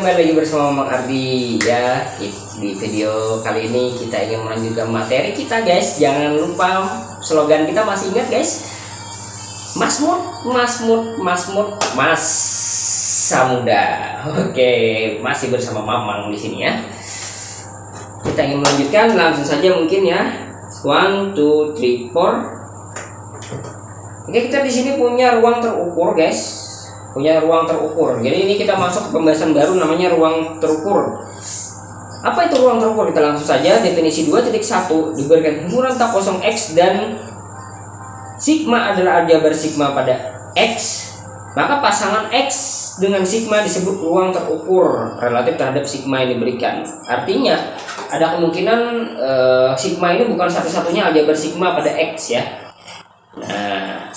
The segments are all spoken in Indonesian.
kembali lagi bersama Mang Ardi ya. Di video kali ini kita ingin melanjutkan materi kita guys. Jangan lupa slogan kita, masih ingat guys? Masmud masa muda. Oke, masih bersama Mamang di sini ya. Kita ingin melanjutkan, langsung saja mungkin ya. 1 2 3 4. Oke, kita di sini punya ruang terukur guys. Jadi ini kita masuk ke pembahasan baru namanya ruang terukur. Apa itu ruang terukur? Kita langsung saja definisi 2.1. Diberikan himpunan tak kosong X dan sigma adalah aljabar sigma pada X, maka pasangan X dengan sigma disebut ruang terukur relatif terhadap sigma yang diberikan. Artinya ada kemungkinan sigma ini bukan satu-satunya aljabar sigma pada X ya. Nah,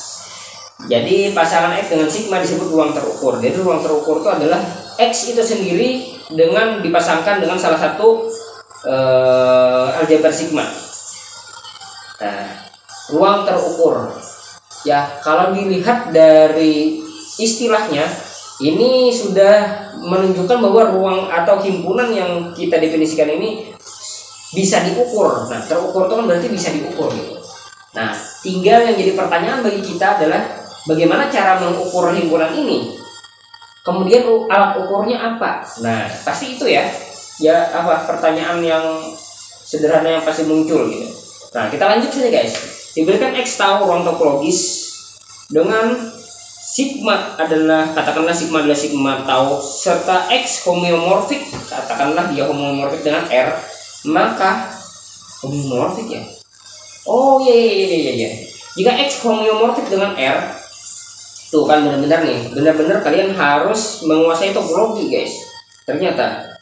jadi pasangan X dengan sigma disebut ruang terukur. Jadi ruang terukur itu adalah X itu sendiri dengan dipasangkan dengan salah satu aljabar sigma. Nah, ruang terukur ya, kalau dilihat dari istilahnya ini sudah menunjukkan bahwa ruang atau himpunan yang kita definisikan ini bisa diukur. Nah, terukur itu kan berarti bisa diukur gitu. Nah, tinggal yang jadi pertanyaan bagi kita adalah bagaimana cara mengukur himpunan ini? Kemudian alat ukurnya apa? Nah, pasti itu ya. Ya apa pertanyaan yang sederhana yang pasti muncul gitu. Nah, kita lanjut saja guys. Diberikan X tahu ruang topologis dengan sigma adalah, katakanlah sigma adalah sigma tahu, serta X homeomorfik, katakanlah dia homeomorfik dengan R, maka homeomorfik ya. Oh iya. Jika X homeomorfik dengan R, tuh kan benar-benar nih, benar-benar kalian harus menguasai topologi guys. Ternyata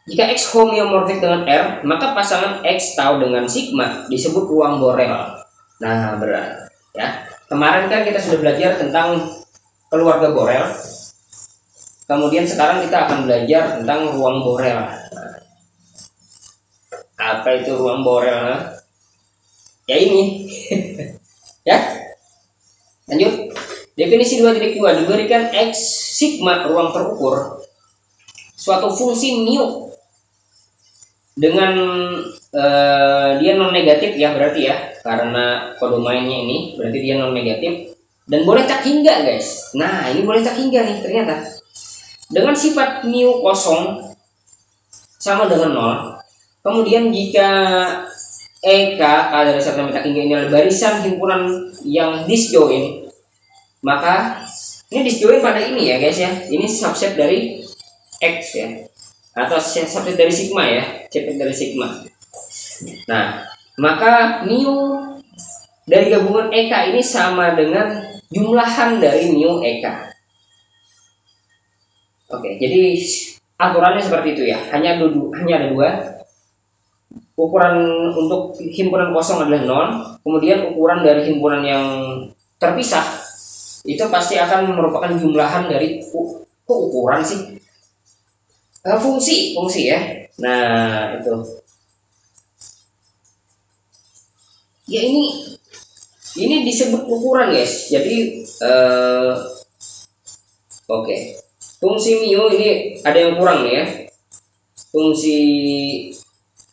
jika X homeomorfik dengan R, maka pasangan X tahu dengan sigma disebut ruang Borel. Nah, berat ya. Kemarin kan kita sudah belajar tentang keluarga Borel. Kemudian sekarang kita akan belajar tentang ruang Borel. Nah, apa itu ruang Borel? Ya ini. Ya. Lanjut. Definisi 2.2 diberikan X sigma ruang terukur suatu fungsi mu dengan dia non negatif ya, berarti ya, karena kode mainnya ini berarti dia non negatif dan boleh tak hingga guys. Nah, ini boleh tak hingga nih ternyata. Dengan sifat mu kosong sama dengan 0. Kemudian jika EK dari satu tak hingga ini adalah barisan himpunan yang disjoin, maka ini disjoin pada ini ya guys ya. Ini subset dari X ya, atau subset dari sigma ya, subset dari sigma. Nah, maka mu dari gabungan EK ini sama dengan jumlahan dari mu EK. Oke, jadi aturannya seperti itu ya. Hanya ada dua. Ukuran untuk himpunan kosong adalah 0. Kemudian ukuran dari himpunan yang terpisah itu pasti akan merupakan jumlahan dari ukuran sih. Fungsi ya. Nah, itu. Ya ini disebut ukuran guys. Jadi oke. Fungsi mu ini ada yang kurang nih ya. Fungsi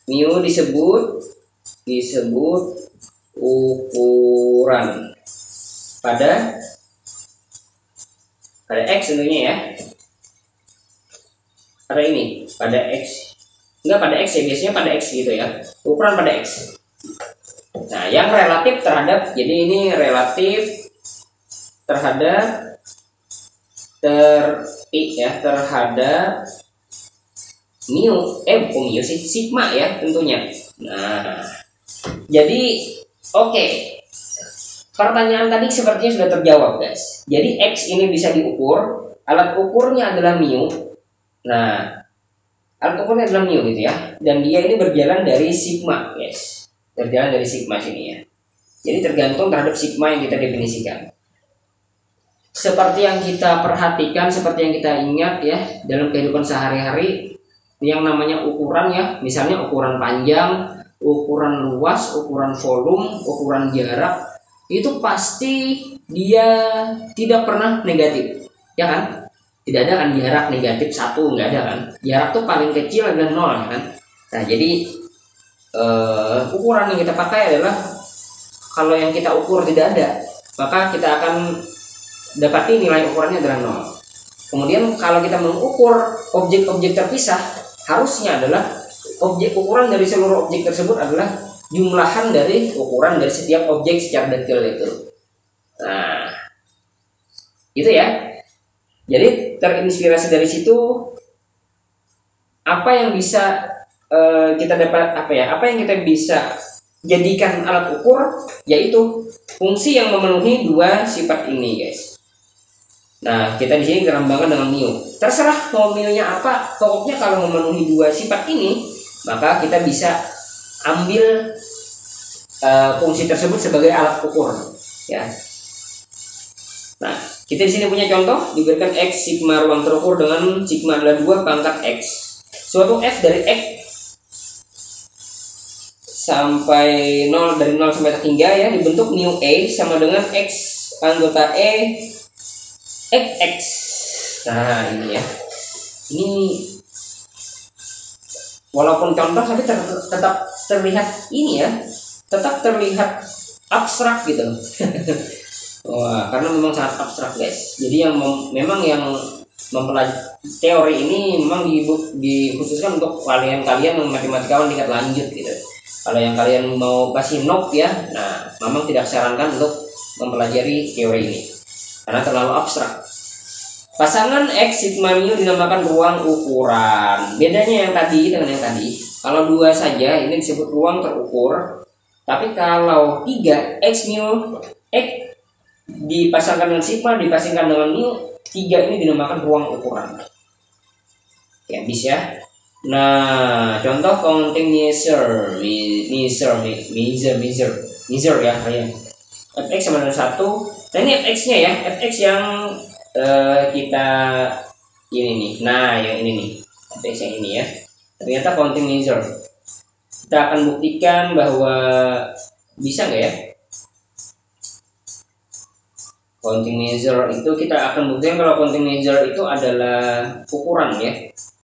mu disebut ukuran pada X tentunya ya. Pada ini, pada X. Enggak pada X ya, biasanya pada X gitu ya. Ukuran pada X. Nah, yang relatif terhadap, jadi ini relatif terhadap terhadap mu sih, sigma ya tentunya. Nah, jadi oke. Pertanyaan tadi sepertinya sudah terjawab guys. Jadi X ini bisa diukur, alat ukurnya adalah mu. Nah, alat ukurnya adalah mu gitu ya. Dan dia ini berjalan dari sigma guys. Berjalan dari sigma sini ya. Jadi tergantung terhadap sigma yang kita definisikan. Seperti yang kita perhatikan, seperti yang kita ingat ya dalam kehidupan sehari-hari, yang namanya ukuran ya, misalnya ukuran panjang, ukuran luas, ukuran volume, ukuran jarak, itu pasti dia tidak pernah negatif, ya kan? Tidak ada kan jarak negatif 1, nggak ada kan. Jarak tuh paling kecil adalah 0 ya kan. Nah jadi ukuran yang kita pakai adalah kalau yang kita ukur tidak ada, maka kita akan dapati nilai ukurannya adalah 0. Kemudian kalau kita mengukur objek-objek terpisah, harusnya adalah ukuran dari seluruh objek tersebut adalah jumlahan dari ukuran dari setiap objek secara detail itu. Nah, gitu ya. Jadi terinspirasi dari situ, apa yang bisa kita dapat apa yang kita bisa jadikan alat ukur, yaitu fungsi yang memenuhi dua sifat ini, guys. Nah, kita di sini dilambangkan dengan mu. Terserah mau mu-nya apa, pokoknya kalau memenuhi dua sifat ini, maka kita bisa ambil fungsi tersebut sebagai alat ukur, ya. Nah, kita di sini punya contoh, diberikan x sigma ruang terukur dengan sigma adalah 2 pangkat x. Suatu f dari x sampai 0, dari 0 sampai terhingga ya, dibentuk mu e sama dengan x anggota e x. Nah, ini ya. Ini walaupun contoh tapi tetap terlihat ini ya, tetap terlihat abstrak gitu. Wah, karena memang sangat abstrak, guys. Jadi yang memang yang mempelajari teori ini memang dikhususkan untuk kalian matematikawan tingkat lanjut gitu. Kalau yang kalian mau kasih nok ya, nah memang tidak sarankan untuk mempelajari teori ini karena terlalu abstrak. Pasangan x sigma mu dinamakan ruang ukuran. Bedanya yang tadi dengan yang tadi, kalau 2 saja ini disebut ruang terukur, tapi kalau 3 x mu x dipasangkan dengan sigma dipasangkan dengan mu, 3 ini dinamakan ruang ukuran. Ya bisa. Nah, contoh counting measure ya, fx sama dengan 1. Nah, ini fx-nya ya, fx yang kita ini nih. Nah, yang ini nih, fx yang ini ya. Ternyata counting measure. Kita akan buktikan bahwa bisa nggak ya? Counting measure itu kita akan buktikan kalau counting measure itu adalah ukuran ya.